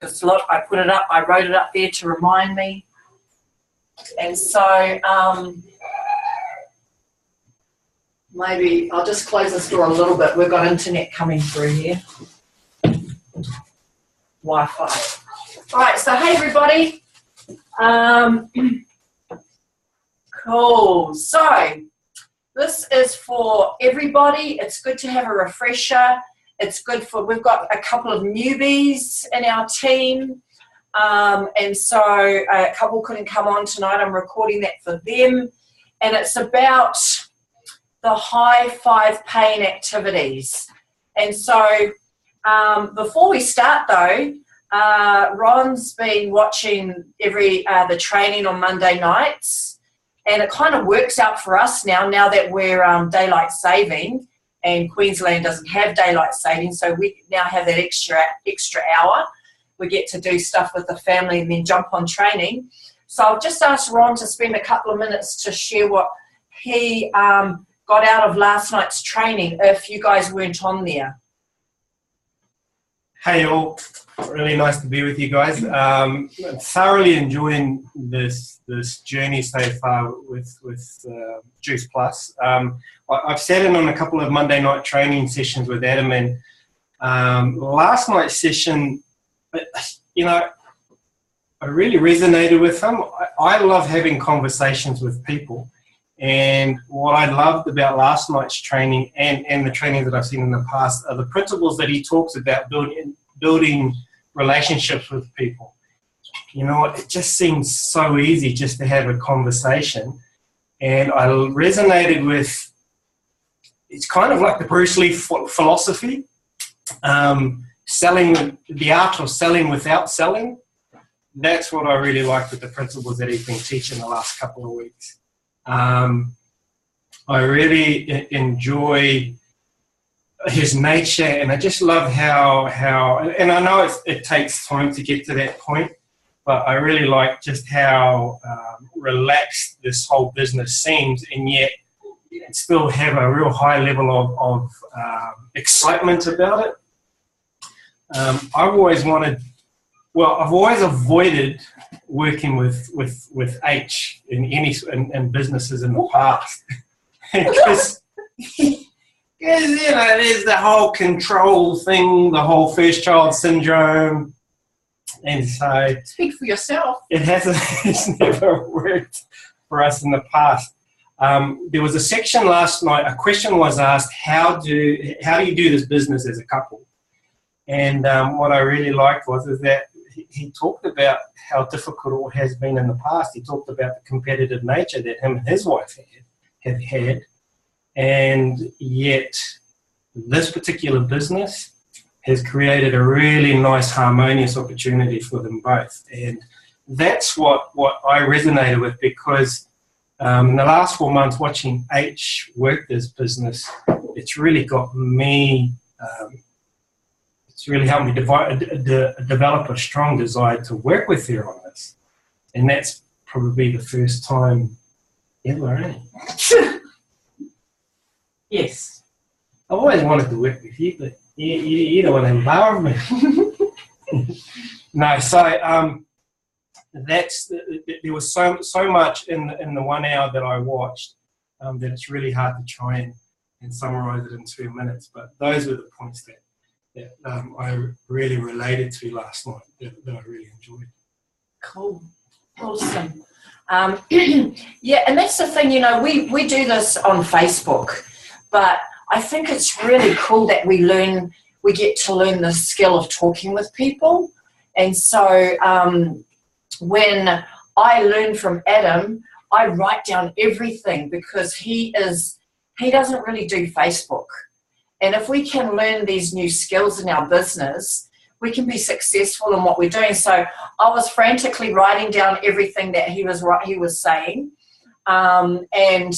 Because look, I put it up, I wrote it up there to remind me. And so maybe I'll just close this door a little bit. We've got internet coming through here. Wi-Fi. All right, so hey everybody. Cool. So this is for everybody. It's good to have a refresher. It's good for, we've got a couple of newbies in our team. And so a couple couldn't come on tonight. I'm recording that for them. And it's about the high five pain activities. And so before we start though, Ron's been watching the training on Monday nights, and it kind of works out for us now that we're daylight saving, and Queensland doesn't have daylight saving, so we now have that extra hour. We get to do stuff with the family and then jump on training. So I've just asked Ron to spend a couple of minutes to share what he got out of last night's training, if you guys weren't on there. Hey all, really nice to be with you guys. I'm thoroughly enjoying this journey so far with Juice Plus. I've sat in on a couple of Monday night training sessions with Adam, and last night's session, you know, I really resonated with him. I love having conversations with people, and what I loved about last night's training and the training that I've seen in the past are the principles that he talks about building relationships with people. You know, it just seems so easy just to have a conversation, and I resonated with, it's kind of like the Bruce Lee philosophy, selling, the art of selling without selling. That's what I really liked with the principles that he's been teaching the last couple of weeks. I really enjoy his nature, and I just love how and I know it takes time to get to that point, but I really like just how relaxed this whole business seems, and yet still have a real high level of excitement about it. I've always avoided working with H in businesses in the past, because you know, there's the whole control thing, the whole first child syndrome, and so speak for yourself. It's never worked for us in the past. There was a section last night. A question was asked: How do you do this business as a couple? And what I really liked is that he talked about how difficult it has been in the past. He talked about the competitive nature that him and his wife have had, and yet this particular business has created a really nice, harmonious opportunity for them both. And that's what I resonated with, because in the last 4 months watching H work this business, it's really got me, it's really helped me develop a strong desire to work with her on this. And that's probably the first time ever, eh? Yes. I've always wanted to work with you, but you don't want to empower me. No, so there was so much in the 1 hour that I watched that it's really hard to try and summarize it in 2 minutes. But those were the points that I really related to last night, that I really enjoyed. Cool. Awesome. Yeah, and that's the thing, you know, we do this on Facebook, but I think it's really cool that we get to learn the skill of talking with people. And so when I learn from Adam, I write down everything, because he doesn't really do Facebook. And if we can learn these new skills in our business, we can be successful in what we're doing. So I was frantically writing down everything that he was saying. And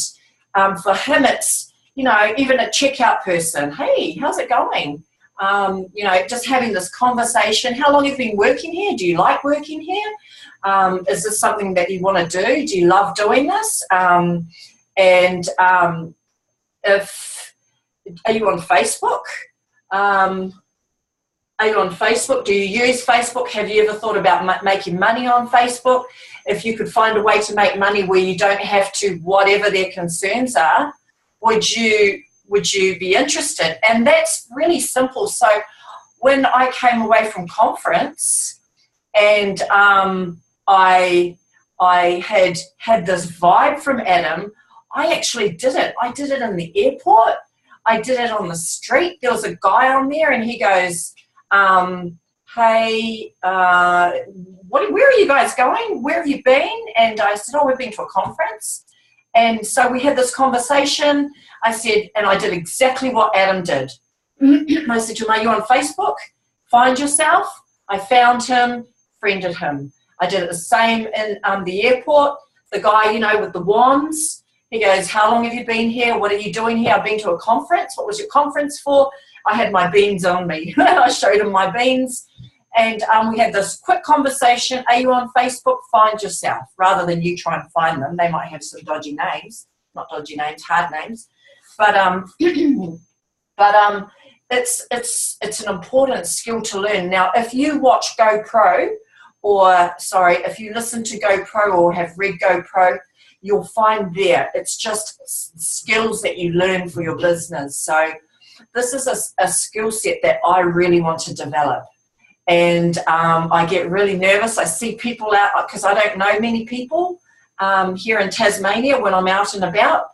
for him, it's, you know, even a checkout person, hey, how's it going? You know, just having this conversation. How long have you been working here? Do you like working here? Is this something that you want to do? Do you love doing this? Are you on Facebook? Are you on Facebook? Do you use Facebook? Have you ever thought about making money on Facebook? If you could find a way to make money where you don't have to, whatever their concerns are, would you be interested? And that's really simple. So when I came away from conference and I had this vibe from Adam, I actually did it. I did it in the airport. I did it on the street. There was a guy on there and he goes, hey, where are you guys going? Where have you been? And I said, oh, we've been to a conference. And so we had this conversation. I said, and I did exactly what Adam did. I said to him, are you on Facebook? Find yourself. I found him, friended him. I did it the same in the airport. The guy, you know, with the wands, he goes, how long have you been here? What are you doing here? I've been to a conference. What was your conference for? I had my beans on me. I showed him my beans. And we had this quick conversation. Are you on Facebook? Find yourself. Rather than you try and find them. They might have some dodgy names. Not dodgy names, hard names. But it's an important skill to learn. Now, if you watch GoPro, if you listen to GoPro or have read GoPro, you'll find there, it's just skills that you learn for your business. So this is a skill set that I really want to develop. And I get really nervous. I see people out, because I don't know many people here in Tasmania when I'm out and about,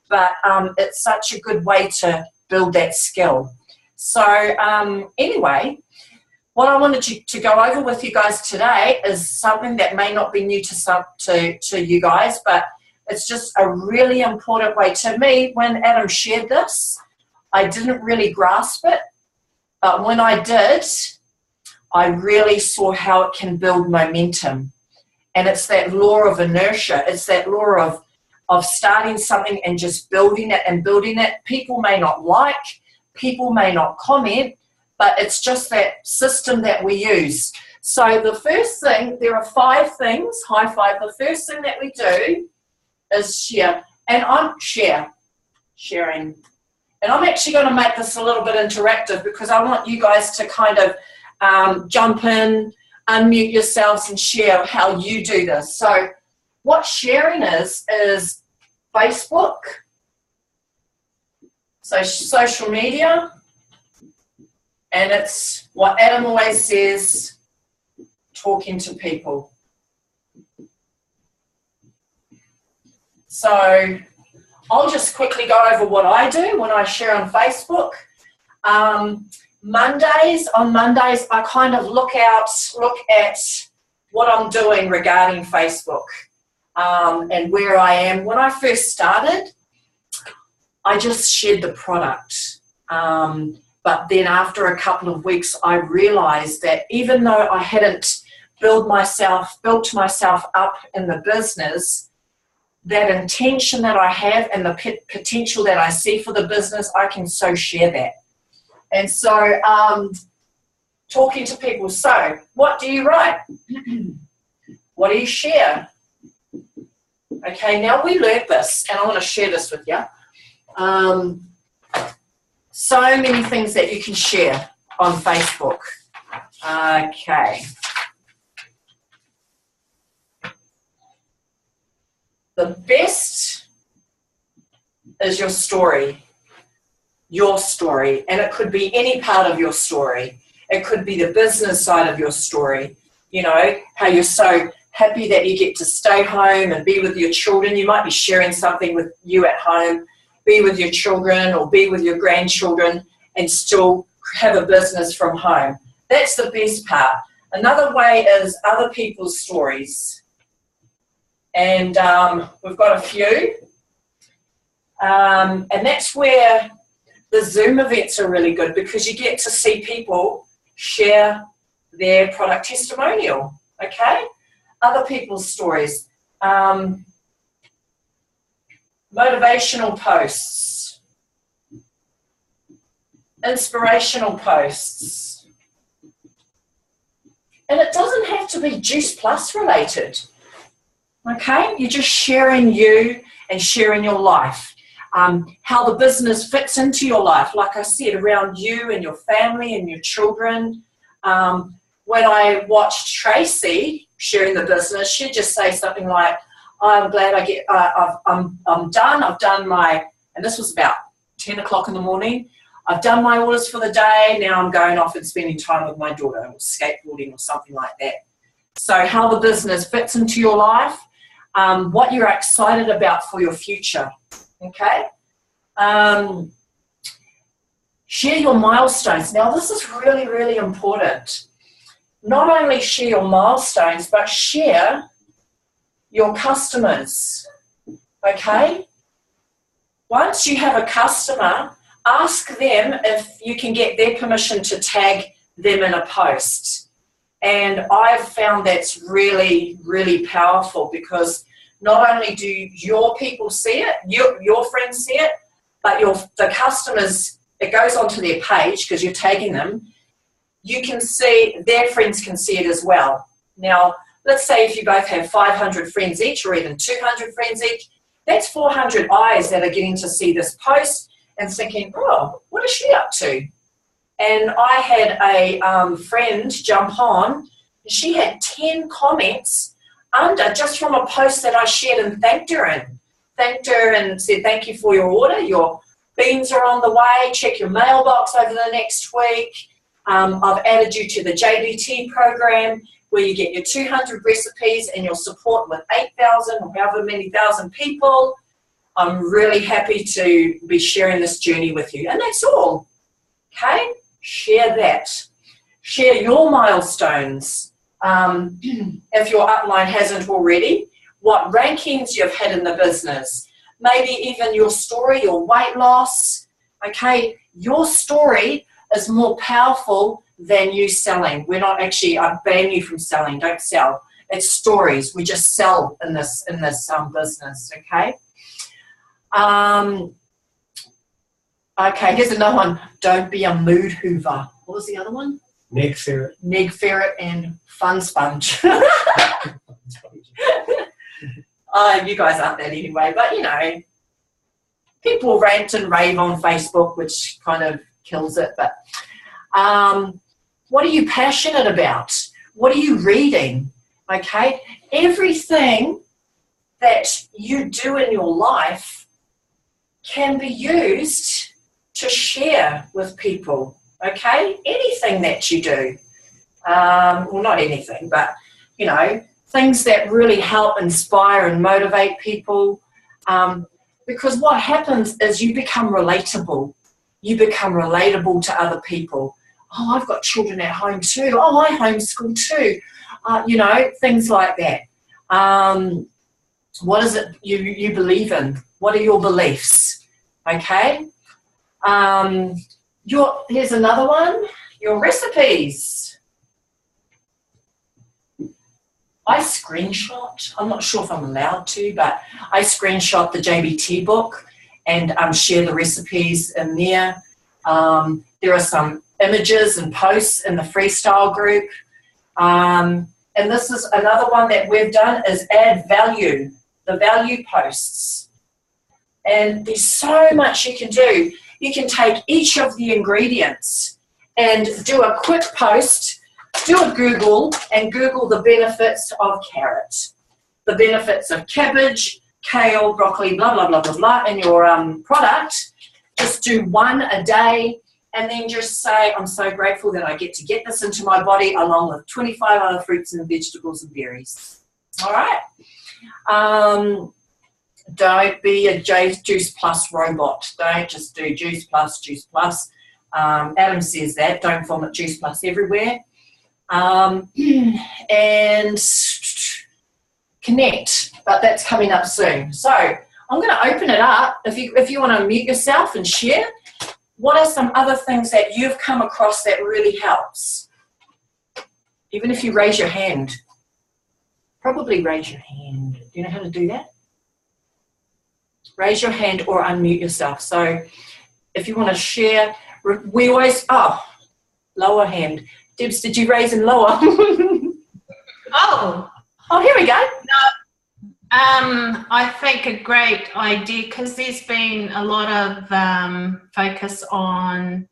but it's such a good way to build that skill. So anyway, what I wanted to go over with you guys today is something that may not be new to you guys, but it's just a really important way. To me, when Adam shared this, I didn't really grasp it, but when I did, I really saw how it can build momentum. And it's that law of inertia. It's that law of starting something and just building it and building it. People may not like, people may not comment, but it's just that system that we use. So the first thing, there are 5 things, high five. The first thing that we do is share. And I'm sharing. And I'm actually going to make this a little bit interactive because I want you guys to kind of jump in, unmute yourselves and share how you do this. So what sharing is Facebook, so social media, and it's what Adam always says, talking to people. So I'll just quickly go over what I do when I share on Facebook. On Mondays, I kind of look at what I'm doing regarding Facebook and where I am. When I first started, I just shared the product. But then after a couple of weeks, I realized that even though I hadn't built myself up in the business, that intention that I have and the potential that I see for the business, I can so share that. And so talking to people, so what do you write? What do you share? Okay, now we learned this, and I want to share this with you. So many things that you can share on Facebook. Okay. The best is your story, and it could be any part of your story. It could be the business side of your story, you know, how you're so happy that you get to stay home and be with your children. You might be sharing something with you at home, be with your children or be with your grandchildren and still have a business from home. That's the best part. Another way is other people's stories. And we've got a few. And that's where the Zoom events are really good because you get to see people share their product testimonial, okay? Other people's stories. Motivational posts. Inspirational posts. And it doesn't have to be Juice Plus related. Okay, you're just sharing you and sharing your life, how the business fits into your life, like I said, around you and your family and your children, When I watched Tracy sharing the business, she'd just say something like, I'm glad I'm done. I've done my, and this was about 10 o'clock in the morning. I've done my orders for the day. Now I'm going off and spending time with my daughter or skateboarding or something like that. So how the business fits into your life, what you're excited about for your future, okay? Share your milestones. Now this is really, really important. Not only share your milestones, but share your customers, okay? Once you have a customer, ask them if you can get their permission to tag them in a post. And I've found that's really, really powerful, because not only do your people see it, your friends see it, but the customers, it goes onto their page because you're tagging them. You can see, their friends can see it as well. Now, let's say if you both have 500 friends each, or even 200 friends each, that's 400 eyes that are getting to see this post and thinking, oh, what is she up to? And I had a friend jump on, and she had 10 comments under, just from a post that I shared and thanked her and said, thank you for your order. Your beans are on the way. Check your mailbox over the next week. I've added you to the JBT program, where you get your 200 recipes and your support with 8,000 or however many thousand people. I'm really happy to be sharing this journey with you. And that's all, okay? Share that. Share your milestones. If your upline hasn't already, what rankings you've had in the business. Maybe even your story, your weight loss, okay? Your story is more powerful than you selling. We're not actually, I ban you from selling, don't sell. It's stories. We just sell in this business, okay? Okay, here's another one. Don't be a mood hoover. What was the other one? Neg ferret. Neg ferret and fun sponge. You guys aren't that anyway, but you know, people rant and rave on Facebook, which kind of kills it. But what are you passionate about? What are you reading? Okay, everything that you do in your life can be used to share with people. Okay, anything that you do, well, not anything, but you know, things that really help inspire and motivate people, because what happens is you become relatable. You become relatable to other people. Oh, I've got children at home too. Oh, I homeschool too. You know, things like that. What is it you believe in? What are your beliefs? Okay. Here's another one. Your recipes. I screenshot, I'm not sure if I'm allowed to, but I screenshot the JBT book and share the recipes in there. There are some images and posts in the freestyle group. And this is another one that we've done, is add value, the value posts. And there's so much you can do. You can take each of the ingredients and do a quick post, do a Google, and Google the benefits of carrot, the benefits of cabbage, kale, broccoli, blah, blah, blah, blah, blah, in your product. Just do one a day, and then just say, I'm so grateful that I get to get this into my body along with 25 other fruits and vegetables and berries. All right? Don't be a Juice Plus robot. Don't just do Juice Plus, Juice Plus. Adam says that. Don't vomit Juice Plus everywhere. And connect, but that's coming up soon. So I'm going to open it up. If you want to unmute yourself and share, what are some other things that you've come across that really helps? Even if you raise your hand. Probably raise your hand. Do you know how to do that? Raise your hand or unmute yourself. So if you want to share, we always, lower hand. Debs, did you raise and lower? Oh, here we go. No, I think a great idea, because there's been a lot of focus on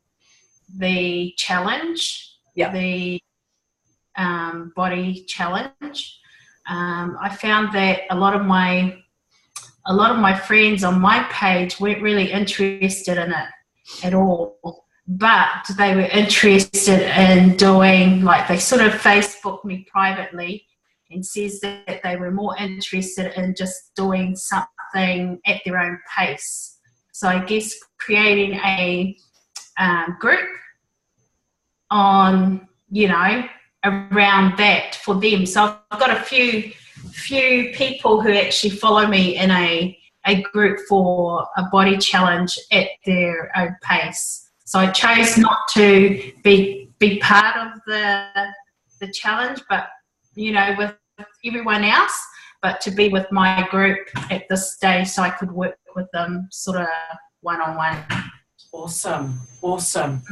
the challenge the body challenge. I found that a lot of my friends on my page weren't really interested in it at all, but they were interested in doing, like, they sort of Facebooked me privately and says that they were more interested in just doing something at their own pace. So I guess creating a group on, around that for them. So I've got a few people who actually follow me in a group for a body challenge at their own pace. So I chose not to be part of the challenge, but with everyone else, but to be with my group at this stage so I could work with them sort of one-on-one. Awesome.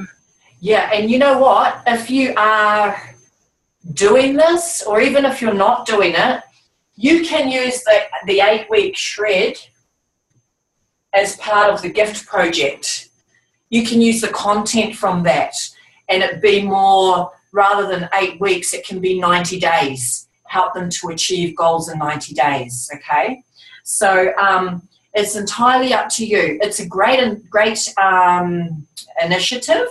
Yeah, and you know what? If you are doing this, or even if you're not doing it, you can use the 8-week shred as part of the gift project. You can use the content from that, and it be more, rather than 8 weeks, it can be 90 days. Help them to achieve goals in 90 days, okay? So it's entirely up to you. It's a great initiative,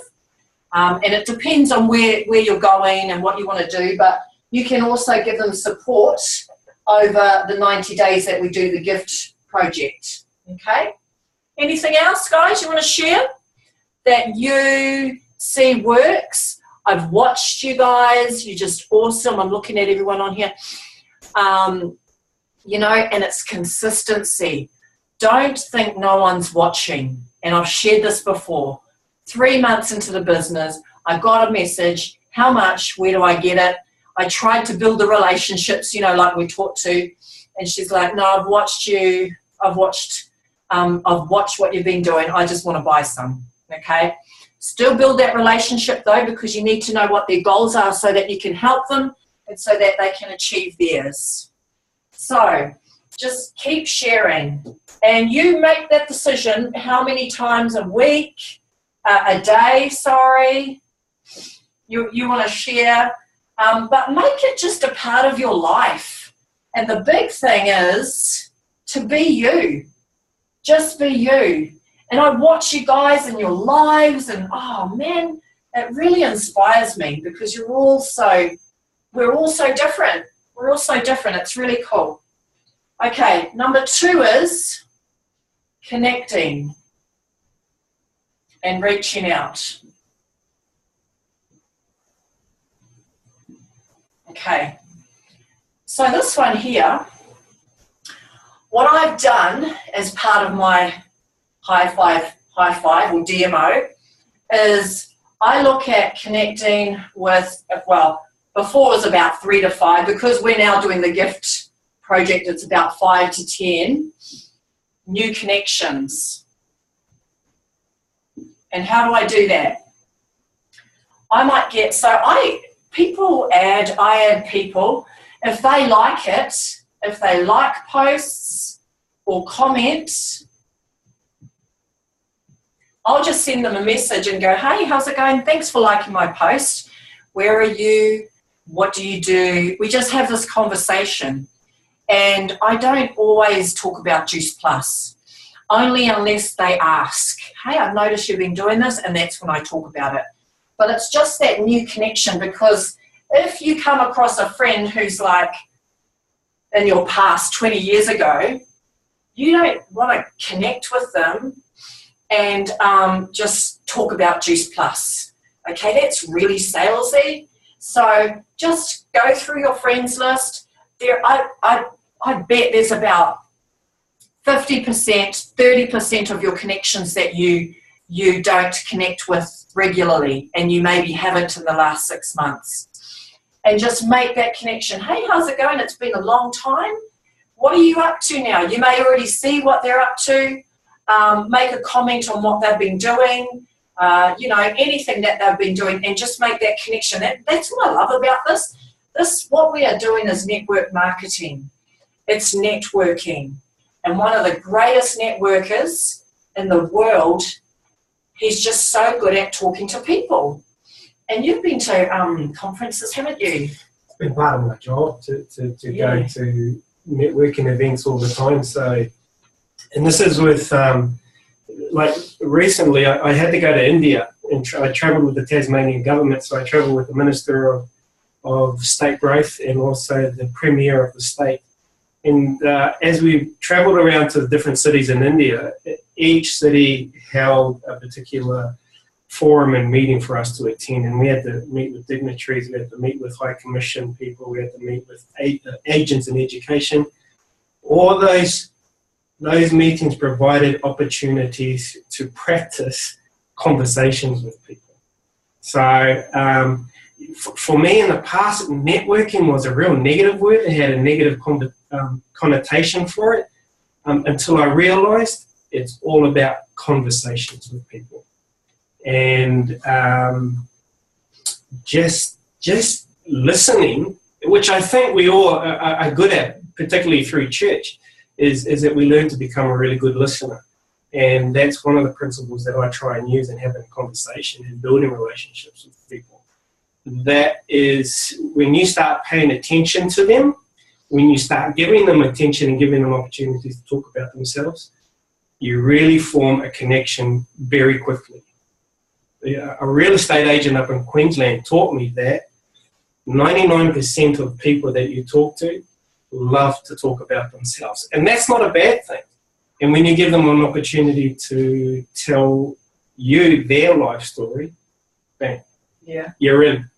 and it depends on where you're going and what you want to do, but you can also give them support over the 90 days that we do the gift project, okay? Anything else, guys, you want to share that you see works? I've watched you guys. You're just awesome. I'm looking at everyone on here. And it's consistency. Don't think no one's watching. And I've shared this before. 3 months into the business, I got a message. How much? Where do I get it? I tried to build the relationships, like we talked to. And she's like, no, I've watched you. I've watched what you've been doing. I just want to buy some. Okay? Still build that relationship, though, because you need to know what their goals are so that you can help them and so that they can achieve theirs. So just keep sharing. And you make that decision how many times a day, you want to share. But make it just a part of your life. And the big thing is to be you. Just be you. And I watch you guys in your lives, and oh man, it really inspires me because we're all so different. We're all so different. It's really cool. Okay, number 2 is connecting and reaching out. Okay, so this one here, what I've done as part of my high five or DMO is I look at connecting with, before it was about 3 to 5, because we're now doing the gift project, it's about 5 to 10 new connections. And how do I do that? I might get, I add people, if they like it, if they like posts or comment, I'll just send them a message and go, hey, how's it going? Thanks for liking my post. Where are you? What do you do? We just have this conversation. And I don't always talk about Juice Plus, only unless they ask, hey, I've noticed you've been doing this, and that's when I talk about it. But it's just that new connection, because if you come across a friend who's like in your past 20 years ago, you don't want to connect with them and just talk about Juice Plus. Okay, that's really salesy. So just go through your friends list. I bet there's about 50%, 30% of your connections that you don't connect with regularly, and you maybe haven't in the last 6 months. And just make that connection. Hey, how's it going? It's been a long time. What are you up to now? You may already see what they're up to. Make a comment on what they've been doing, anything that they've been doing, and just make that connection. That's what I love about this. What we are doing is network marketing. It's networking. And one of the greatest networkers in the world, he's just so good at talking to people. And you've been to conferences, haven't you? It's been part of my job to go to networking events all the time. So, and this is with, like recently I had to go to India and I travelled with the Tasmanian government. So I travelled with the Minister of State Growth and also the Premier of the state. And as we travelled around to the different cities in India, each city held a particular forum and meeting for us to attend, and we had to meet with dignitaries, we had to meet with High Commission people, we had to meet with agents in education. All those meetings provided opportunities to practice conversations with people. So for me in the past, networking was a real negative word. It had a negative connotation for it until I realised it's all about conversations with people. And just listening, which I think we all are good at, particularly through church, is that we learn to become a really good listener. And that's one of the principles that I try and use in having a conversation and building relationships with people. That is, when you start paying attention to them, when you start giving them attention and giving them opportunities to talk about themselves, you really form a connection very quickly. A real estate agent up in Queensland taught me that 99% of people that you talk to love to talk about themselves. And that's not a bad thing. And when you give them an opportunity to tell you their life story, bang, you're in.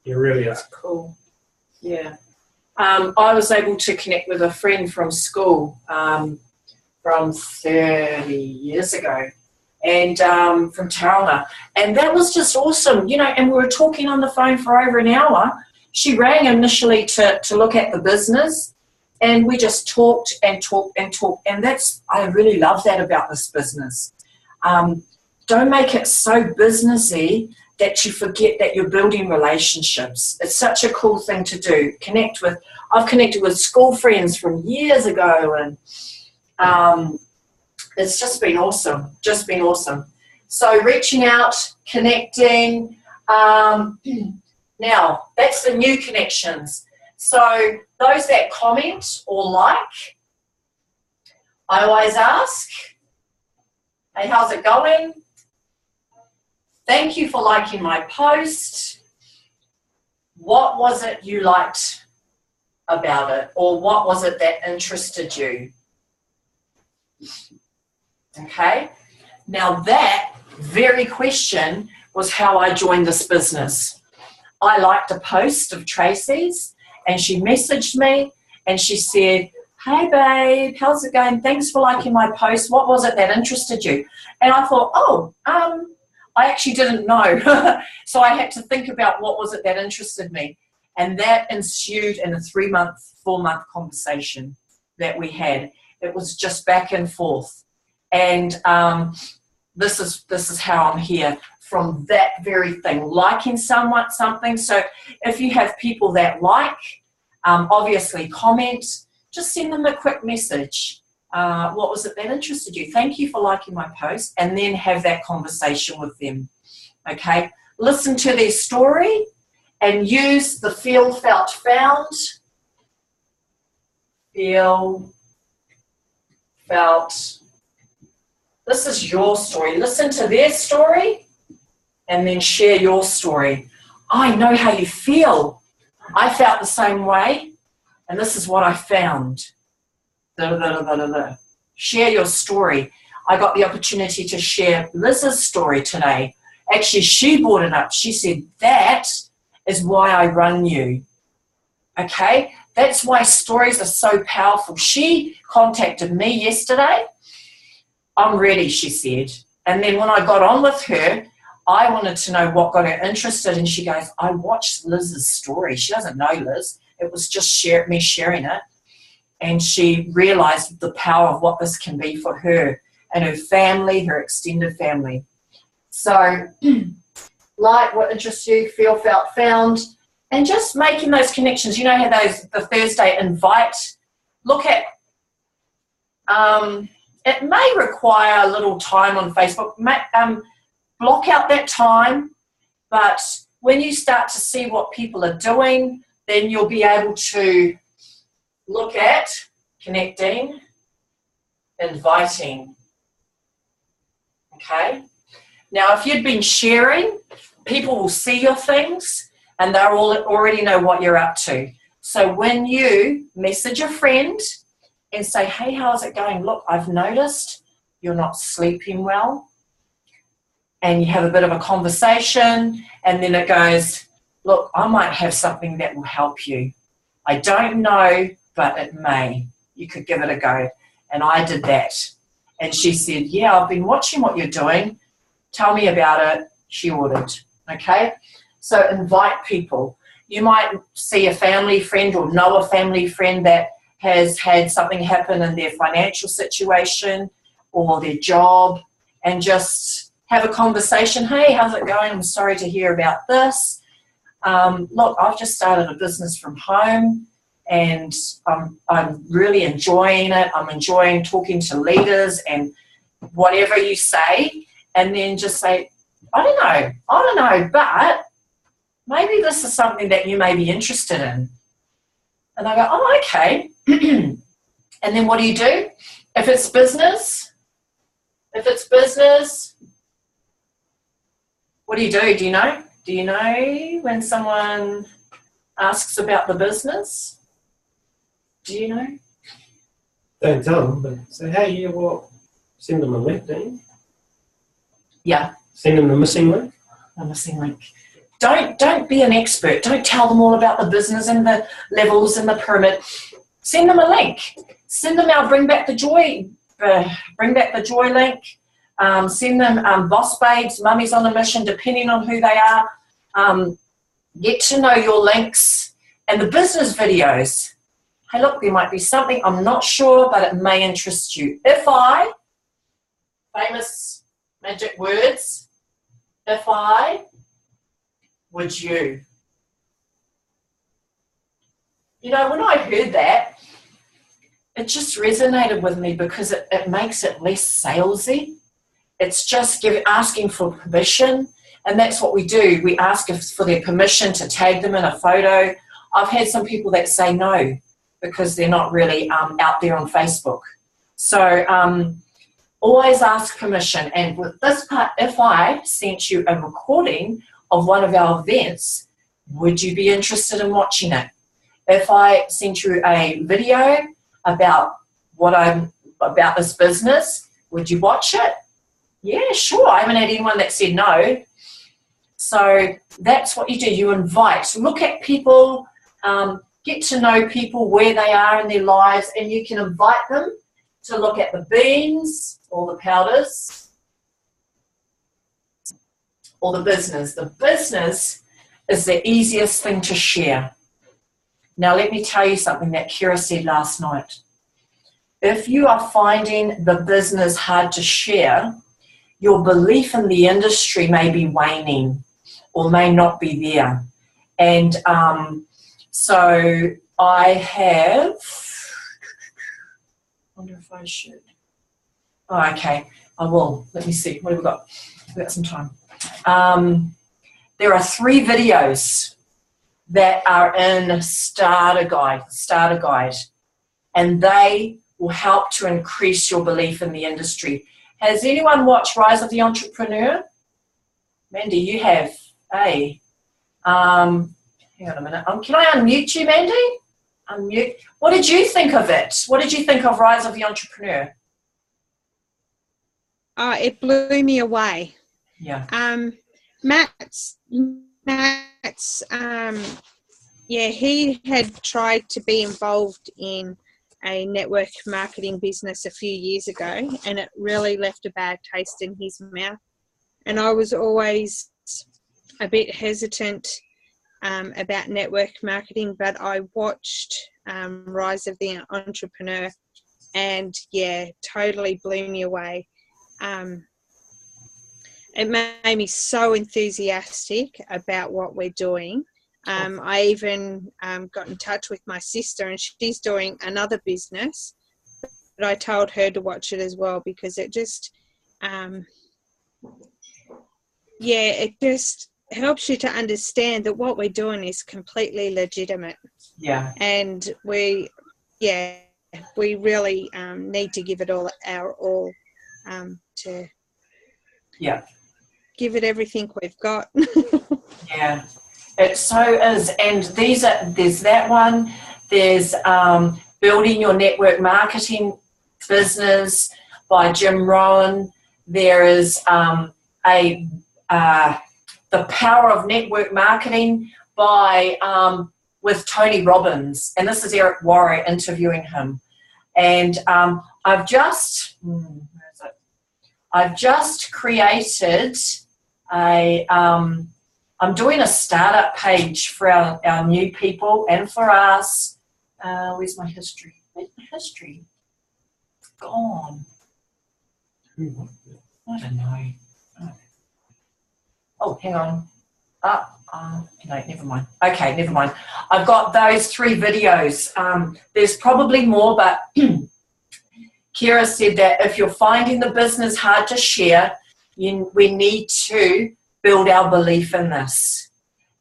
You really are. Cool. Yeah. I was able to connect with a friend from school from 30 years ago. And from Tauranga, and that was just awesome, you know. And we were talking on the phone for over an hour. She rang initially to look at the business, and we just talked and talked and talked. And I really love that about this business. Don't make it so businessy that you forget that you're building relationships. It's such a cool thing to do. I've connected with school friends from years ago, and it's just been awesome, So reaching out, connecting. Now, that's the new connections. So those that comment or like, I always ask, hey, how's it going? Thank you for liking my post. What was it you liked about it? Or what was it that interested you? Okay, now that very question was how I joined this business. I liked a post of Tracy's and she messaged me and she said, hey babe, how's it going? Thanks for liking my post. What was it that interested you? And I thought, I actually didn't know. So I had to think about what was it that interested me. And that ensued in a 4-month conversation that we had. It was just back and forth. And this is how I'm here, from that very thing, liking something. So if you have people that like, obviously comment, just send them a quick message. What was it that interested you? Thank you for liking my post, and then have that conversation with them. Okay, listen to their story and use the feel, felt, found. Feel, felt. This is your story. Listen to their story and then share your story. I know how you feel. I felt the same way, and this is what I found. Share your story. I got the opportunity to share Liz's story today. Actually, she brought it up. She said, that is why I run you. Okay? That's why stories are so powerful. She contacted me yesterday. I'm ready, she said. And then when I got on with her, I wanted to know what got her interested. And she goes, I watched Liz's story. She doesn't know Liz. It was just me sharing it. And she realised the power of what this can be for her and her family, her extended family. So, like what interests you, feel, felt, found, and just making those connections. You know how the Thursday invite, look at, it may require a little time on Facebook. Block out that time, but when you start to see what people are doing, then you'll be able to look at connecting, inviting. Okay? Now, if you'd been sharing, people will see your things and they'll already know what you're up to. So when you message a friend and say, hey, how's it going? Look, I've noticed you're not sleeping well. And you have a bit of a conversation, and then it goes, look, I might have something that will help you. I don't know, but it may. You could give it a go. And I did that. And she said, yeah, I've been watching what you're doing. Tell me about it. She ordered. Okay? So invite people. You might see a family friend or know a family friend that has had something happen in their financial situation or their job, and just have a conversation. Hey, how's it going? I'm sorry to hear about this. Look, I've just started a business from home and I'm really enjoying it. I'm enjoying talking to leaders and whatever you say, and then just say, I don't know, but maybe this is something that you may be interested in. And I go, oh, okay. And then what do? If it's business, what do? Do you know? Do you know when someone asks about the business? Do you know? Don't tell them, but say, hey, yeah, well, send them a link, don't you? Yeah. Send them the missing link. The missing link. Don't be an expert. Don't tell them all about the business and the levels and the pyramid. Send them a link. Send them our Bring Back the Joy link. Send them boss babes, mummies on a mission, depending on who they are. Get to know your links and the business videos. Hey, look, there might be something, I'm not sure, but it may interest you. Famous magic words, would you? You know, when I heard that, it just resonated with me because it makes it less salesy. It's just asking for permission, and that's what we do. We ask for their permission to tag them in a photo. I've had some people that say no because they're not really out there on Facebook. So always ask permission. And with this part, if I sent you a recording of one of our events, would you be interested in watching it? If I sent you a video about about this business, would you watch it? Yeah, sure. I haven't had anyone that said no. So that's what you do. You invite. Look at people, get to know people where they are in their lives, and you can invite them to look at the beans or the powders or the business. The business is the easiest thing to share. Now, let me tell you something that Kira said last night. If you are finding the business hard to share, your belief in the industry may be waning or may not be there. And so I have, I wonder if I should. Oh, okay, I will. Let me see. What have we got? We've got some time. There are 3 videos that are in Starter Guide, and they will help to increase your belief in the industry. Has anyone watched Rise of the Entrepreneur? Mandy, you have. Hey, hang on a minute. Can I unmute you, Mandy? Unmute. What did you think of it? What did you think of Rise of the Entrepreneur? It blew me away. Yeah. Matt's yeah, he had tried to be involved in a network marketing business a few years ago, and it really left a bad taste in his mouth. And I was always a bit hesitant about network marketing, but I watched Rise of the Entrepreneur, and yeah, totally blew me away. It made me so enthusiastic about what we're doing. I even got in touch with my sister, and she's doing another business, but I told her to watch it as well because it just, it helps you to understand that what we're doing is completely legitimate. Yeah. And we really need to give it all our all, to give it everything we've got. Yeah, it so is. And there's that one. There's Building Your Network Marketing Business by Jim Rohn. There is The Power of Network Marketing by with Tony Robbins, and this is Eric Warren interviewing him. And I've just created I'm doing a startup page for our new people and for us. Where's my history? Where's my history? It's gone. I don't know. Oh, hang on. No, never mind. Okay, never mind. I've got those 3 videos. There's probably more, but Kira said that if you're finding the business hard to share, we need to build our belief in this.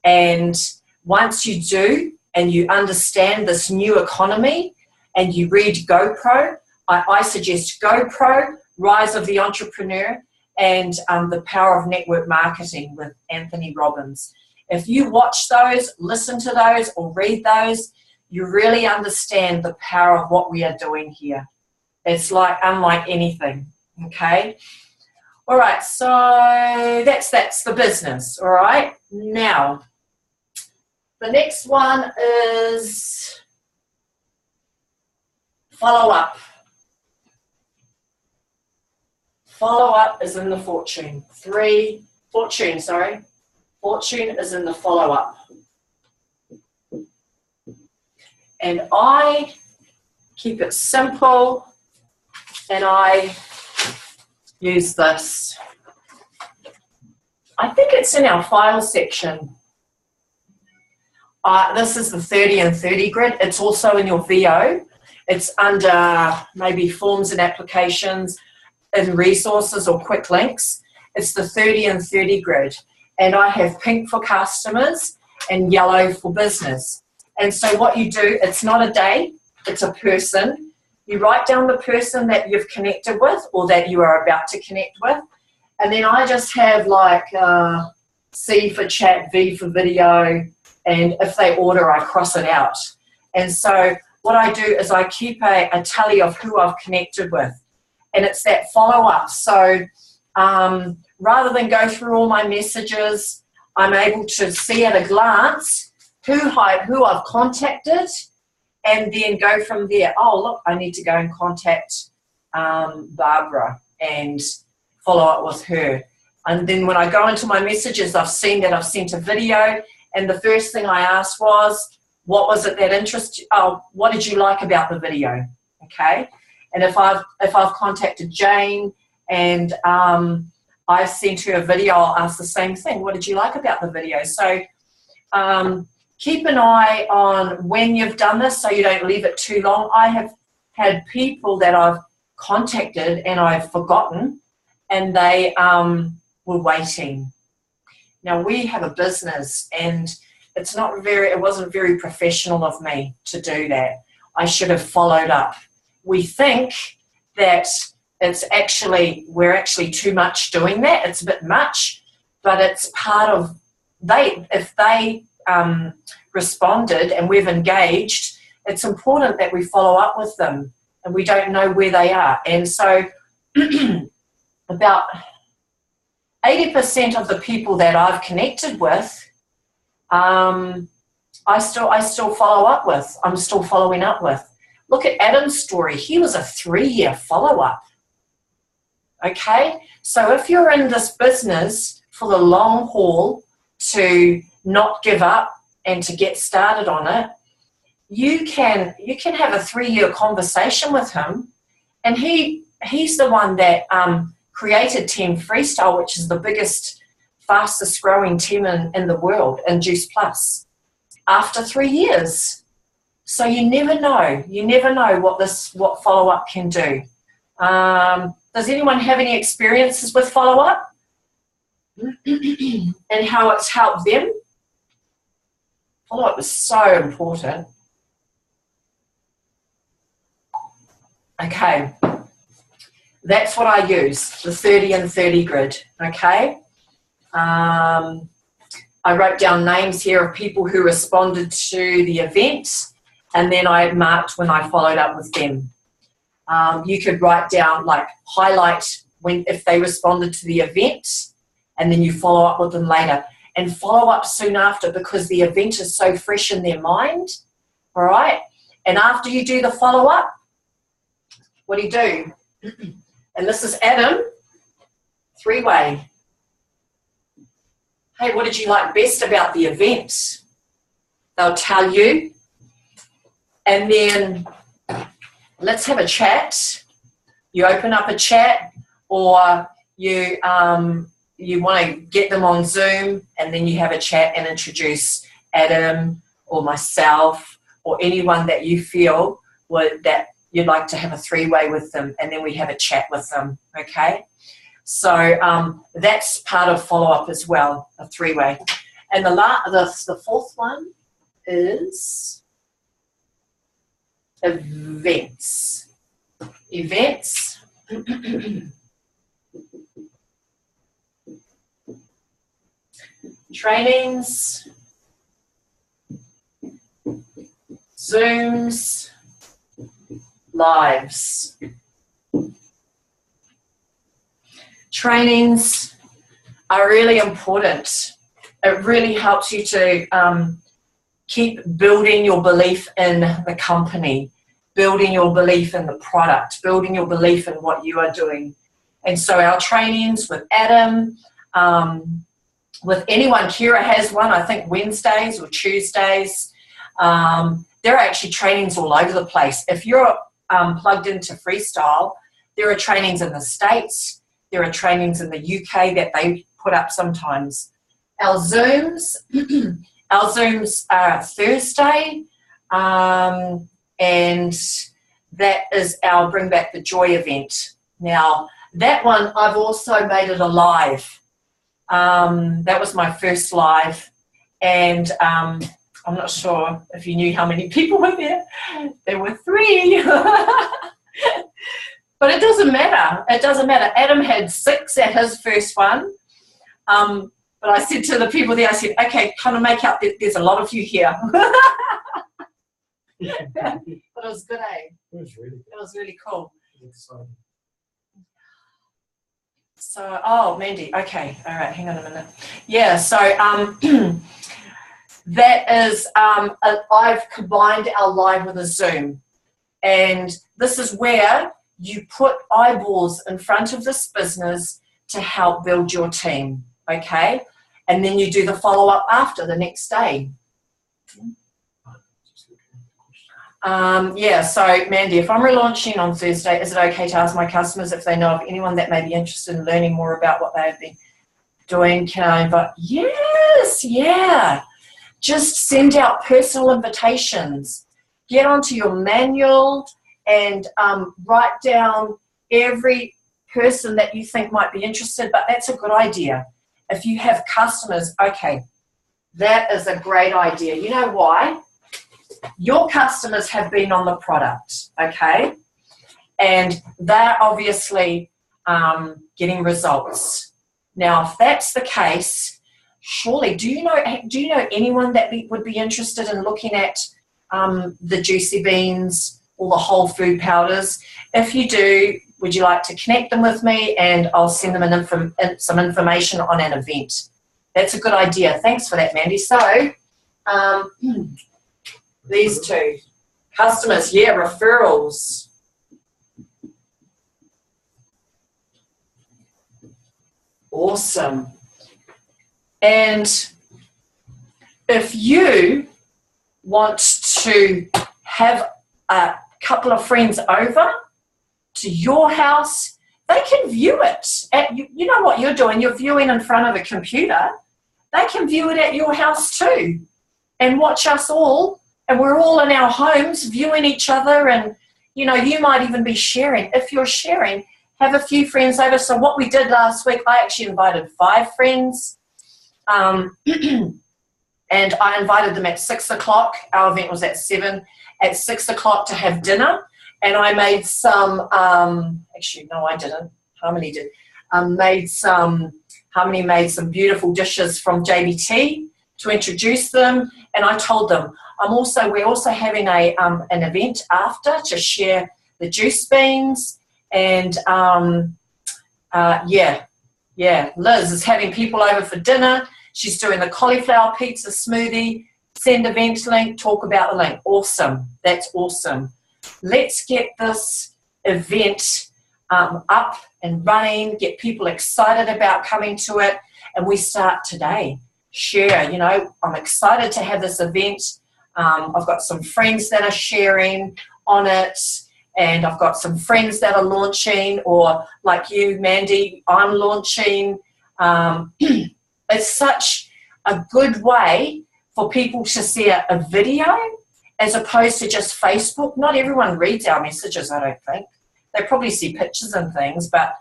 And once you do, and you understand this new economy, and you read GoPro, I suggest GoPro, Rise of the Entrepreneur, and The Power of Network Marketing with Anthony Robbins. If you watch those, listen to those, or read those, you really understand the power of what we are doing here. It's like unlike anything, okay? All right, so that's the business, all right? Now, the next one is follow-up. Follow-up is in the fortune. Fortune is in the follow-up. And I keep it simple, and I use this. I think it's in our file section. This is the 30 and 30 grid. It's also in your VO. It's under maybe forms and applications and resources or quick links. It's the 30 and 30 grid. And I have pink for customers and yellow for business. And so what you do, it's not a day, it's a person. You write down the person that you've connected with or that you are about to connect with. And then I just have like C for chat, V for video, and if they order, I cross it out. And so what I do is I keep a tally of who I've connected with. And it's that follow-up. So rather than go through all my messages, I'm able to see at a glance who I've contacted, and then go from there. Oh, look, I need to go and contact Barbara and follow up with her. And then when I go into my messages, I've seen that I've sent a video, and the first thing I asked was, what was it that interested you? Oh, what did you like about the video? Okay. And if I've contacted Jane and I've sent her a video, I'll ask the same thing. What did you like about the video? So keep an eye on when you've done this so you don't leave it too long. I have had people that I've contacted and I've forgotten, and they were waiting. Now, we have a business, and it wasn't very professional of me to do that. I should have followed up. We think that we're actually too much doing that. It's a bit much, but it's part of, if they responded and we've engaged, it's important that we follow up with them, and we don't know where they are. And so about 80% of the people that I've connected with, I still follow up with. I'm still following up with. Look at Adam's story. He was a 3-year follow-up. Okay? So if you're in this business for the long haul, to not give up and to get started on it, you can have a 3-year conversation with him, and he's the one that created Team Freestyle, which is the biggest, fastest growing team in the world in Juice Plus, after 3 years. So you never know what follow-up can do. Does anyone have any experiences with follow-up? and how it's helped them. Follow-up is so important. Okay, that's what I use, the 30 and 30 grid, okay? I wrote down names here of people who responded to the event, and then I marked when I followed up with them. You could write down, like, highlight if they responded to the event, and then you follow up with them later. And follow up soon after, because the event is so fresh in their mind, all right? And after you do the follow-up, what do you do? And this is Adam, 3-way. Hey, what did you like best about the event? They'll tell you. And then let's have a chat. You open up a chat, or you want to get them on Zoom, and then you have a chat and introduce Adam or myself or anyone that you feel that you'd like to have a 3-way with them, and then we have a chat with them, okay? So that's part of follow-up as well, a 3-way. And the fourth one is events. Events. Trainings, Zooms, lives. Trainings are really important. It really helps you to keep building your belief in the company, building your belief in the product, building your belief in what you are doing. And so our trainings with Adam, with anyone, Kira has one, I think Wednesdays or Tuesdays. There are actually trainings all over the place. If you're plugged into Freestyle, there are trainings in the States, there are trainings in the UK that they put up sometimes. Our Zooms are Thursday, and that is our Bring Back the Joy event. Now, that one, I've also made it a live. That was my first live, and I'm not sure if you knew how many people were there. There were 3. But it doesn't matter. It doesn't matter. Adam had 6 at his first one. But I said to the people there, I said, okay, kind of make out that there's a lot of you here. But it was good, eh? It was really cool. Exciting. So, oh, Mandy, okay, all right, hang on a minute. Yeah, so that is, I've combined our live with a Zoom. And this is where you put eyeballs in front of this business to help build your team, okay? And then you do the follow-up after the next day. Yeah, so Mandy, if I'm relaunching on Thursday, is it okay to ask my customers if they know of anyone that may be interested in learning more about what they have been doing? Can I invite? Yes, yeah. Just send out personal invitations. Get onto your manual and write down every person that you think might be interested, but that's a good idea. If you have customers, okay, that is a great idea. You know why? Your customers have been on the product, okay? And they're obviously getting results. Now, if that's the case, surely, do you know anyone that would be interested in looking at the juicy beans or the whole food powders? If you do, would you like to connect them with me, and I'll send them some information on an event? That's a good idea. Thanks for that, Mandy. So, these 2. Customers, yeah, referrals. Awesome. And if you want to have a couple of friends over to your house, they can view it. You know what you're doing, you're viewing in front of a computer. They can view it at your house too and watch us all, and we're all in our homes viewing each other, and you know, you might even be sharing. If you're sharing, have a few friends over. So what we did last week, I actually invited 5 friends. And I invited them at 6 o'clock. Our event was at 7. At 6 o'clock to have dinner. And I made some, actually, no, I didn't. Harmony did. Harmony made some beautiful dishes from JBT to introduce them. And I told them, we're also having an event after to share the juice beans. And Liz is having people over for dinner. She's doing the cauliflower pizza smoothie. Send event link, talk about the link. Awesome. That's awesome. Let's get this event up and running, get people excited about coming to it, and we start today. Share, I'm excited to have this event. I've got some friends that are sharing on it, and I've got some friends that are launching, or like you, Mandy, I'm launching. It's such a good way for people to see a video as opposed to just Facebook. Not everyone reads our messages, I don't think. They probably see pictures and things, but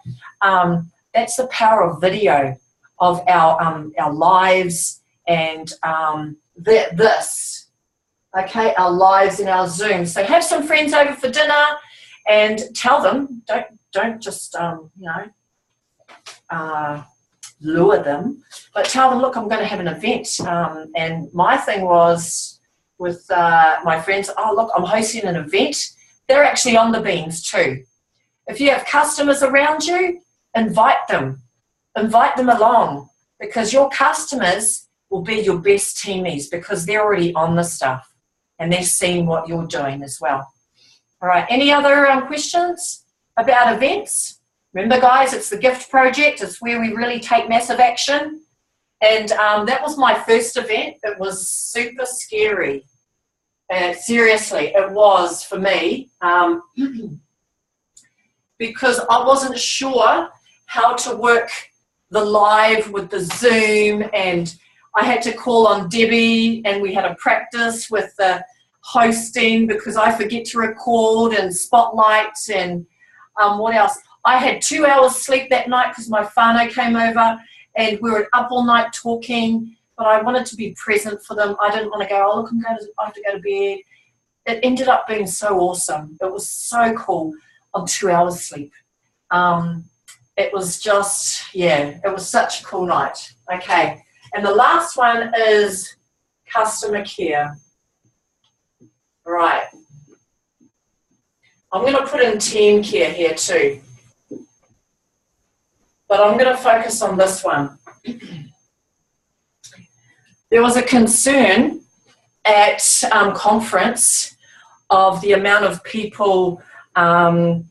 that's the power of video, of our lives and this. Okay, our lives and our Zoom. So have some friends over for dinner and tell them, don't just, lure them, but tell them, look, I'm going to have an event. And my thing was with my friends, oh, look, I'm hosting an event. They're actually on the beans too. If you have customers around you, invite them. Invite them along, because your customers will be your best teamies because they're already on the stuff and they're seeing what you're doing as well. All right, any other questions about events? Remember, guys, it's the gift project. It's where we really take massive action. And that was my first event. It was super scary. Seriously, it was for me because I wasn't sure how to work the live with the Zoom, and I had to call on Debbie, and we had a practice with the hosting because I forget to record and spotlight and what else? I had 2 hours sleep that night because my whānau came over and we were up all night talking, but I wanted to be present for them. I didn't want to go, oh, look, I have to go to bed. It ended up being so awesome. It was so cool on 2 hours sleep. It was just, it was such a cool night. Okay, and the last one is customer care. Right. I'm going to put in team care here too. But I'm going to focus on this one. There was a concern at conference of the amount of people having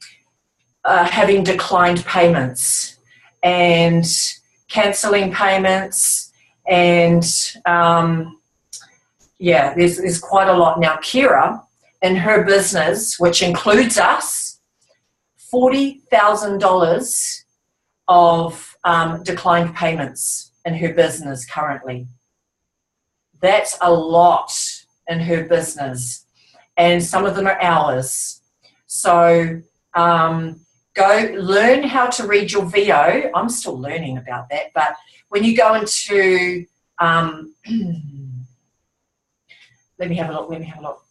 declined payments and cancelling payments, and there's quite a lot. Now, Kira, in her business, which includes us, $40,000 of declined payments in her business currently. That's a lot in her business, and some of them are hours. So go learn how to read your VO. I'm still learning about that, but when you go into let me have a look.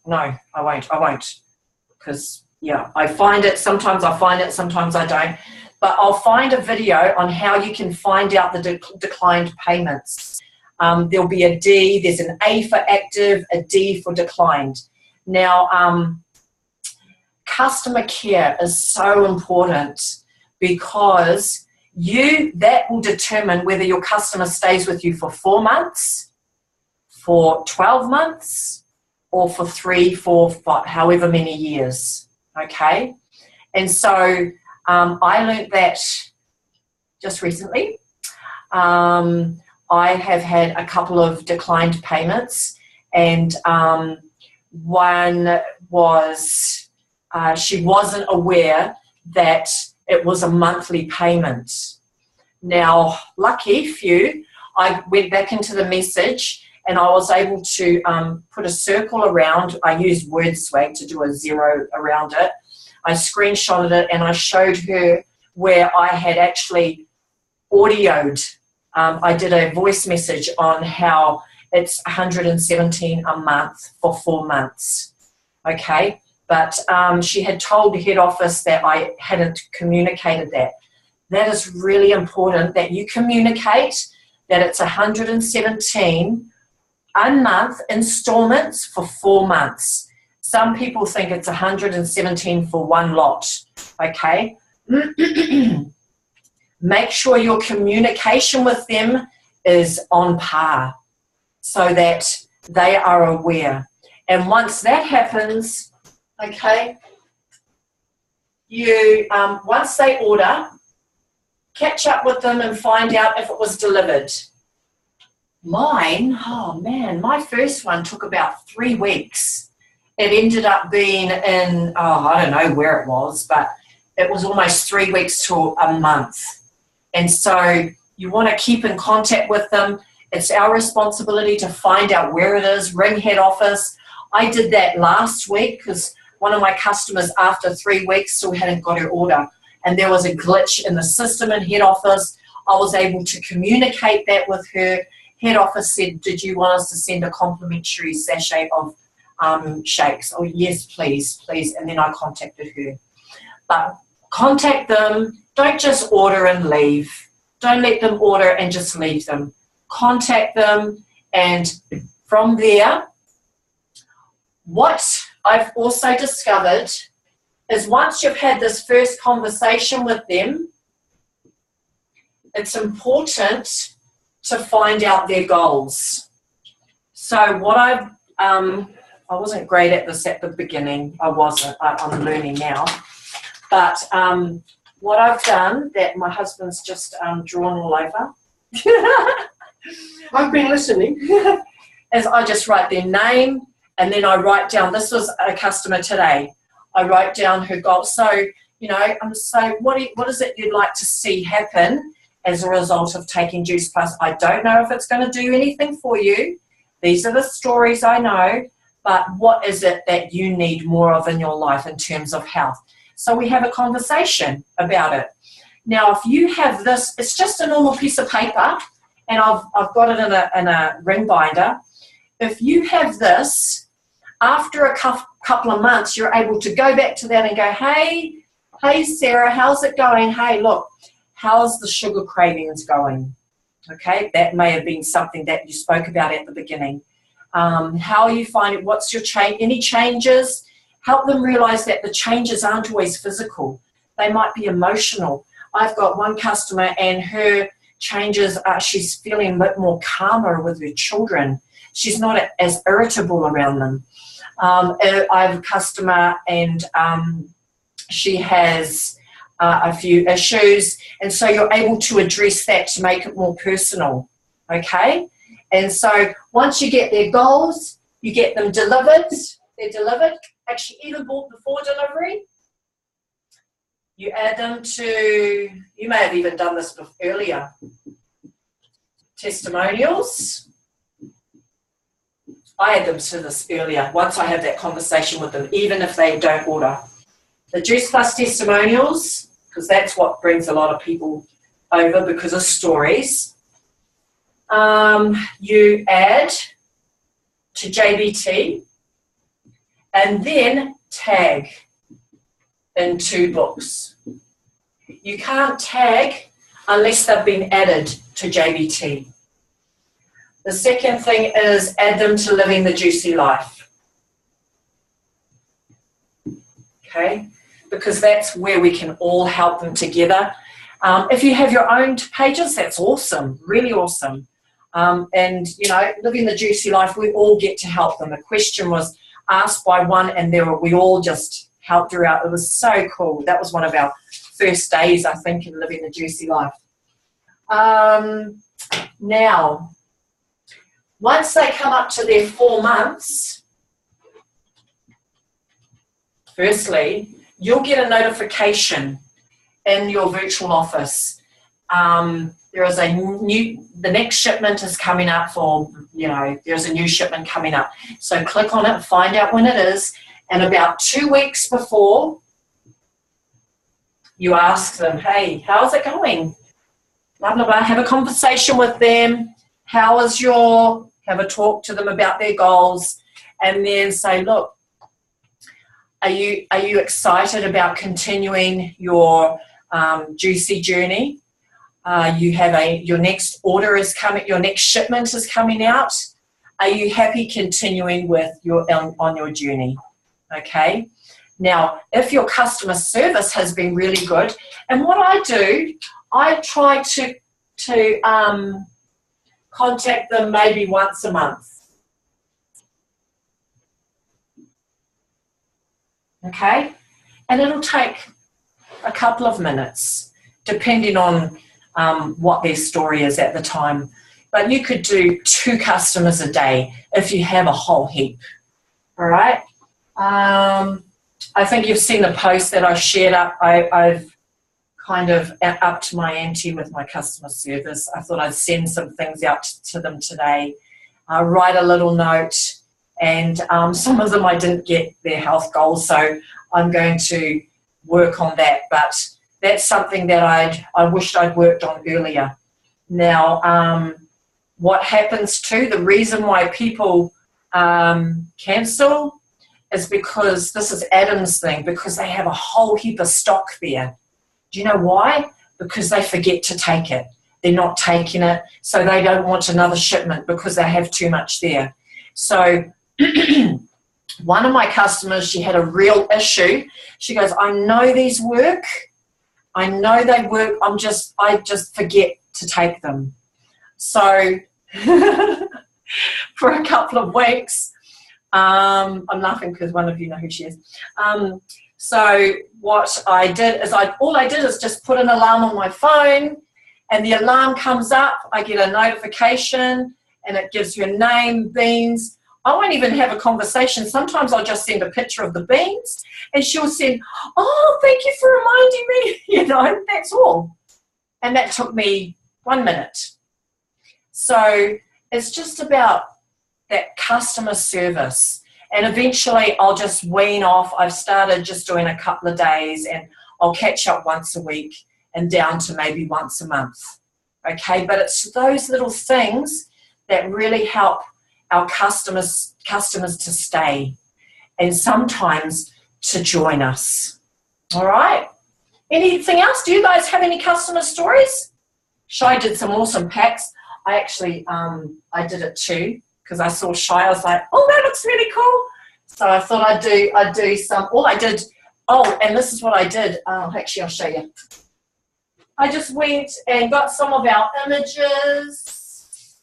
No, I won't, because I find it, sometimes I don't. But I'll find a video on how you can find out the declined payments. There'll be a D, there's an A for active, a D for declined. Now, customer care is so important because that will determine whether your customer stays with you for 4 months, for 12 months, or for 3, 4, 5, however many years, okay? And so I learned that just recently. I have had a couple of declined payments, and one was she wasn't aware that it was a monthly payment. Now, lucky few, I went back into the message and I was able to put a circle around. I used WordSwag to do a 0 around it. I screenshotted it and I showed her where I had actually audioed. I did a voice message on how it's 117 a month for 4 months. Okay, but she had told the head office that I hadn't communicated that. That is really important that you communicate that it's 117 a month installments for 4 months. Some people think it's 117 for one lot, okay? Make sure your communication with them is on par so that they are aware. And once that happens, okay, you, once they order, catch up with them and find out if it was delivered. Mine, oh man, my first one took about 3 weeks. It ended up being in, I don't know where it was, but it was almost 3 weeks to a month. And so you want to keep in contact with them. It's our responsibility to find out where it is, ring head office. I did that last week because one of my customers after 3 weeks still hadn't got her order. And there was a glitch in the system in head office. I was able to communicate that with her. Head office said, did you want us to send a complimentary sachet of shakes? Oh, yes, please. And then I contacted her. But contact them. Don't just order and leave. Don't let them order and just leave them. Contact them. And from there, what I've also discovered is once you've had this first conversation with them, it's important to find out their goals. So what I wasn't great at this at the beginning. I wasn't. I'm learning now. But what I've done, that my husband's just drawn all over. I've been listening. Is I just write their name and then I write down, this was a customer today. I wrote down her goal. So, you know, so what is it you'd like to see happen as a result of taking Juice Plus? I don't know if it's going to do anything for you. These are the stories I know, but what is it that you need more of in your life in terms of health? So we have a conversation about it. Now, if you have this, it's just a normal piece of paper, and I've got it in a ring binder. If you have this, after a couple of months, you're able to go back to that and go, hey, Sarah, how's it going? Hey, look, how's the sugar cravings going? Okay, that may have been something that you spoke about at the beginning. How are you finding, what's your change, any changes? Help them realize that the changes aren't always physical. They might be emotional. I've got one customer and her changes are, she's feeling a bit more calmer with her children. She's not as irritable around them. I have a customer and she has a few issues, and so you're able to address that to make it more personal, okay? And so once you get their goals, you get them delivered, they're delivered, actually even bought before delivery, you add them to, you may have even done this earlier, testimonials. I add them to this earlier, once I have that conversation with them, even if they don't order. The Juice Plus testimonials, because that's what brings a lot of people over because of stories. You add to JBT and then tag in 2 books. You can't tag unless they've been added to JBT. The second thing is add them to Living the Juicy Life. Okay, because that's where we can all help them together. If you have your own pages, that's awesome, really awesome. And, you know, Living the Juicy Life, we all get to help them. A question was asked by one and we all just helped her out. It was so cool. That was one of our first days, I think, in Living the Juicy Life. Now, once they come up to their 4 months, firstly, you'll get a notification in your virtual office. There is the next shipment is coming up for, you know, there's a new shipment coming up. So click on it, find out when it is, and about 2 weeks before, you ask them, hey, how's it going? Blah, blah, blah. Have a conversation with them. Have a talk to them about their goals, and then say, look, are you excited about continuing your juicy journey? You have your next order is coming, your next shipment is coming out. Are you happy continuing with on your journey? Okay. Now, if your customer service has been really good, and what I do, I try to contact them maybe once a month. Okay? And it'll take a couple of minutes, depending on what their story is at the time. But you could do 2 customers a day if you have a whole heap. All right? I think you've seen the post that I shared up. I've kind of upped my ante with my customer service. I thought I'd send some things out to them today, write a little note, and some of them I didn't get their health goals, so I'm going to work on that. But that's something that I wished I'd worked on earlier. Now, what happens too, the reason why people cancel is because this is Adam's thing, because they have a whole heap of stock there. Do you know why? Because they forget to take it. They're not taking it, so they don't want another shipment because they have too much there. So one of my customers, she had a real issue. She goes, I know these work. I know they work. I just forget to take them. So for a couple of weeks, I'm laughing because one of you know who she is. So what I did is all I did is just put an alarm on my phone, and the alarm comes up. I get a notification, and it gives you a name, beans. I won't even have a conversation. Sometimes I'll just send a picture of the beans, and she'll send, oh, thank you for reminding me. You know, that's all. And that took me 1 minute. So it's just about that customer service. And eventually I'll just wean off. I've started just doing a couple of days, and I'll catch up once a week and down to maybe once a month. Okay, but it's those little things that really help our customers to stay, and sometimes to join us. All right. Anything else? Do you guys have any customer stories? Shai did some awesome packs. I actually, I did it too, because I saw Shai. I was like, oh, that looks really cool. So I thought I'd do some. And this is what I did. Actually, I'll show you. I just went and got some of our images,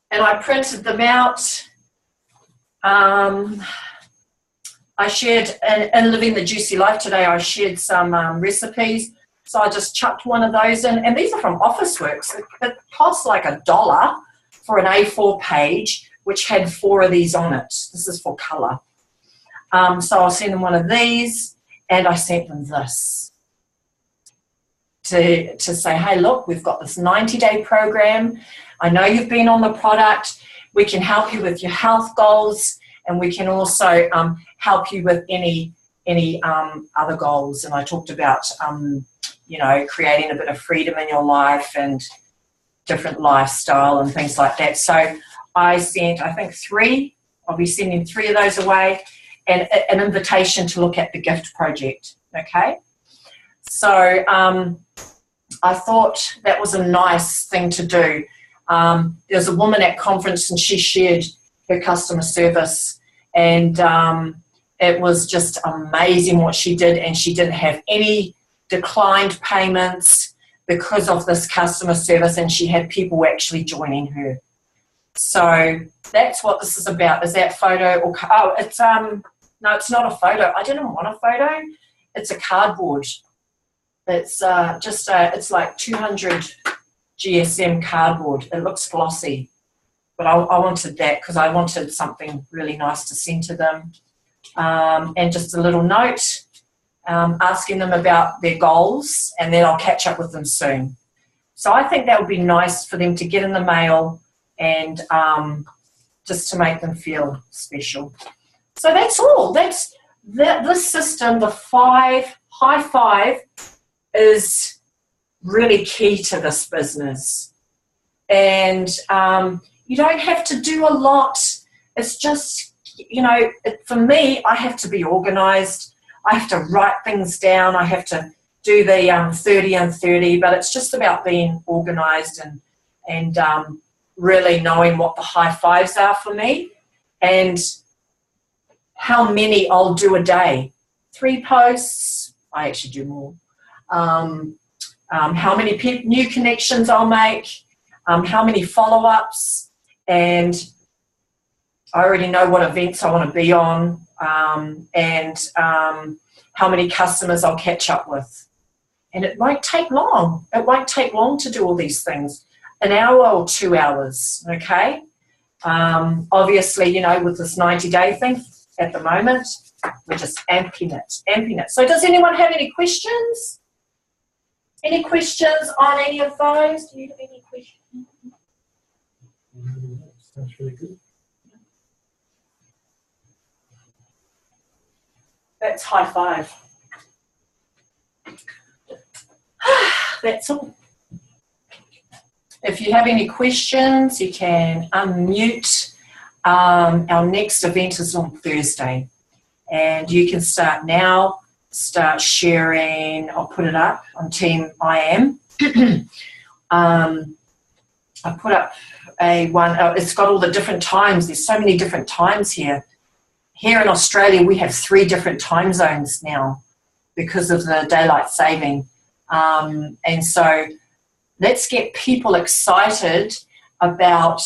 and I printed them out. I shared, in Living the Juicy Life today, I shared some recipes. So I just chucked one of those in, and these are from Officeworks. It costs like $1 for an A4 page, which had 4 of these on it. This is for colour. So I'll send them one of these, and I sent them this to say, hey, look, we've got this 90-day program. I know you've been on the product. We can help you with your health goals, and we can also help you with any other goals. And I talked about, creating a bit of freedom in your life and different lifestyle and things like that. So I sent, I think, 3. I'll be sending 3 of those away, and an invitation to look at the gift project. Okay. So I thought that was a nice thing to do. There's a woman at conference, and she shared her customer service, and it was just amazing what she did, and she didn't have any declined payments because of this customer service, and she had people actually joining her. So that's what this is about. Is that photo? No, it's not a photo. I didn't want a photo. It's a cardboard. It's it's like 200 GSM cardboard. It looks glossy, but I wanted that because I wanted something really nice to send to them, and just a little note asking them about their goals, and then I'll catch up with them soon. So I think that would be nice for them to get in the mail, and just to make them feel special. So that's all. That's this system, the 5 high five is really key to this business. And you don't have to do a lot. It's just, you know, for me, I have to be organized. I have to write things down. I have to do the 30 and 30, but it's just about being organized and really knowing what the high fives are for me and how many I'll do a day. 3 posts, I actually do more. How many new connections I'll make, how many follow-ups, and I already know what events I want to be on, and how many customers I'll catch up with. And it won't take long. It won't take long to do all these things. An hour or 2 hours, okay? Obviously, you know, with this 90-day thing at the moment, we're just amping it. So does anyone have any questions? Any questions on any of those? Do you have any questions? Sounds really good. That's high five. That's all. If you have any questions, you can unmute. Our next event is on Thursday. And you can start now, start sharing. I'll put it up on Team IM. I put up a one, it's got all the different times. There's so many different times here. Here in Australia, we have 3 different time zones now because of the daylight saving. And so let's get people excited about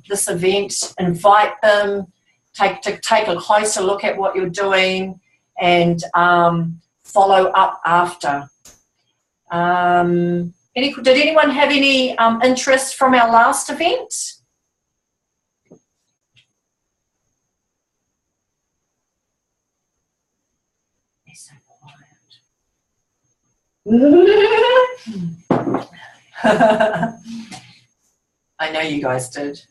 this event, invite them, take a closer look at what you're doing and follow up after. Did anyone have any interest from our last event? They're so quiet. I know you guys did.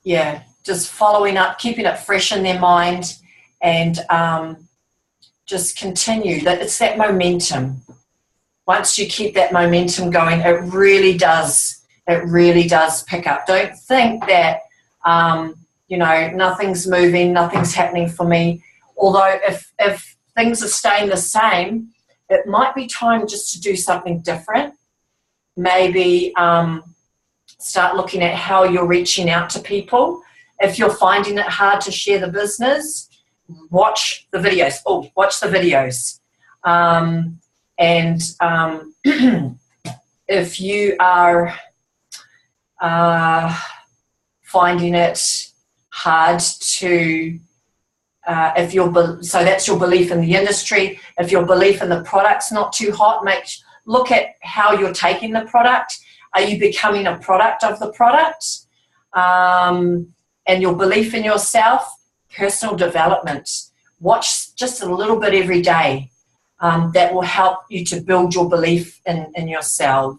Yeah, just following up, keeping it fresh in their mind, and just continue. That it's that momentum. Once you keep that momentum going, it really does pick up. Don't think that you know, nothing's moving, nothing's happening for me. Although if things are staying the same, it might be time just to do something different. Maybe start looking at how you're reaching out to people. If you're finding it hard to share the business, watch the videos. If you are finding it hard to, so that's your belief in the industry. If your belief in the product's not too hot, look at how you're taking the product. Are you becoming a product of the product? And your belief in yourself, personal development. Watch just a little bit every day. That will help you to build your belief in yourself.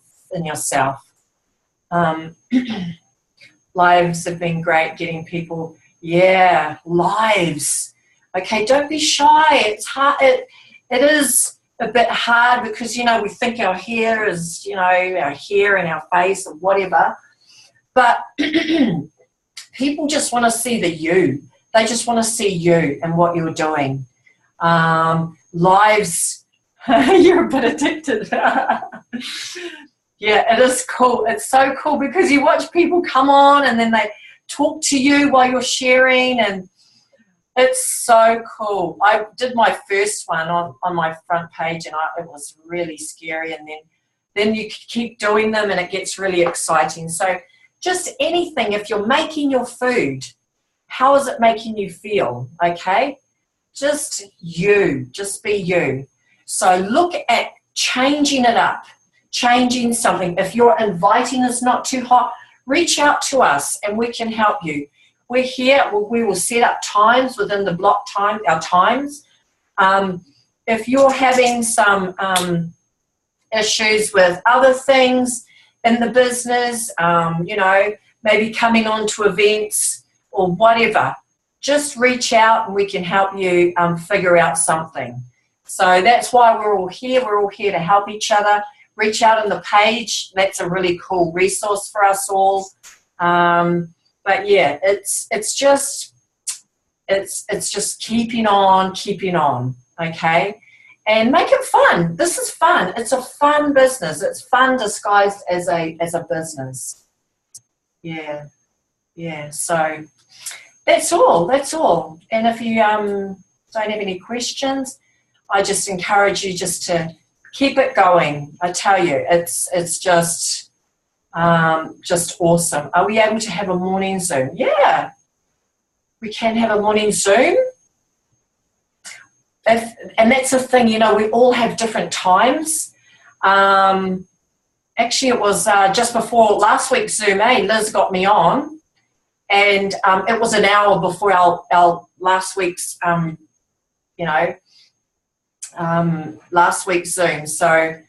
Lives have been great, getting people. Yeah, lives. Okay, don't be shy. It's hard. It is a bit hard because, you know, we think our hair is, you know, our hair and our face or whatever. But people just want to see the you. They just want to see you and what you're doing. Lives, you're a bit addicted. Yeah, it is cool. It's so cool because you watch people come on and then they talk to you while you're sharing, and it's so cool. I did my first one on my front page, and it was really scary, and then you keep doing them and it gets really exciting. So just anything, if you're making your food, how is it making you feel? Okay, just be you. So look at changing it up, changing something. If your inviting is not too hot, reach out to us and we can help you. We're here. We will set up times within the block time, our times. If you're having some issues with other things in the business, you know, maybe coming on to events or whatever, just reach out and we can help you figure out something. So that's why we're all here. We're all here to help each other. Reach out on the page. That's a really cool resource for us all. But yeah, it's just keeping on, okay? And make it fun. This is fun. It's a fun business. It's fun disguised as a business. Yeah. So that's all. And if you don't have any questions, I just encourage you just to keep it going. I tell you, it's just awesome. Are we able to have a morning Zoom? Yeah, we can have a morning Zoom. And that's the thing, you know, we all have different times. Actually, it was just before last week's Zoom, Liz got me on, and it was an hour before our last week's, last week's Zoom. So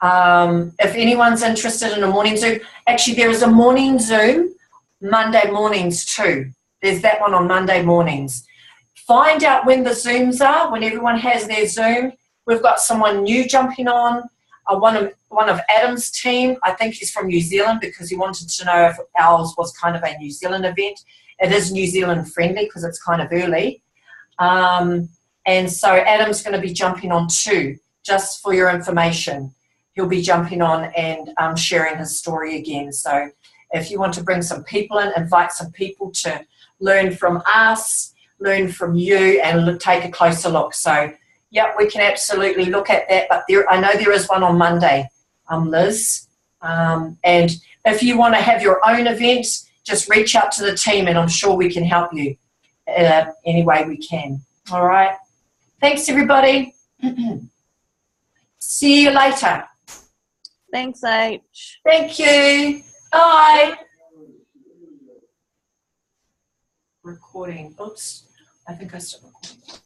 if anyone's interested in a morning Zoom, actually there is a morning Zoom Monday mornings too. There's that one on Monday mornings. Find out when the Zooms are, when everyone has their Zoom. We've got someone new jumping on, one of Adam's team. I think he's from New Zealand because he wanted to know if ours was kind of a New Zealand event. It is New Zealand friendly because it's kind of early. And so Adam's going to be jumping on too, just for your information. He'll be jumping on and sharing his story again. So if you want to bring some people in, invite some people to learn from us, learn from you, and take a closer look. So, yeah, we can absolutely look at that. But I know there is one on Monday, Liz. And if you want to have your own event, just reach out to the team, and I'm sure we can help you any way we can. All right. Thanks, everybody. See you later. Thanks, H. Thank you. Bye. Recording. Oops. I think I stopped recording.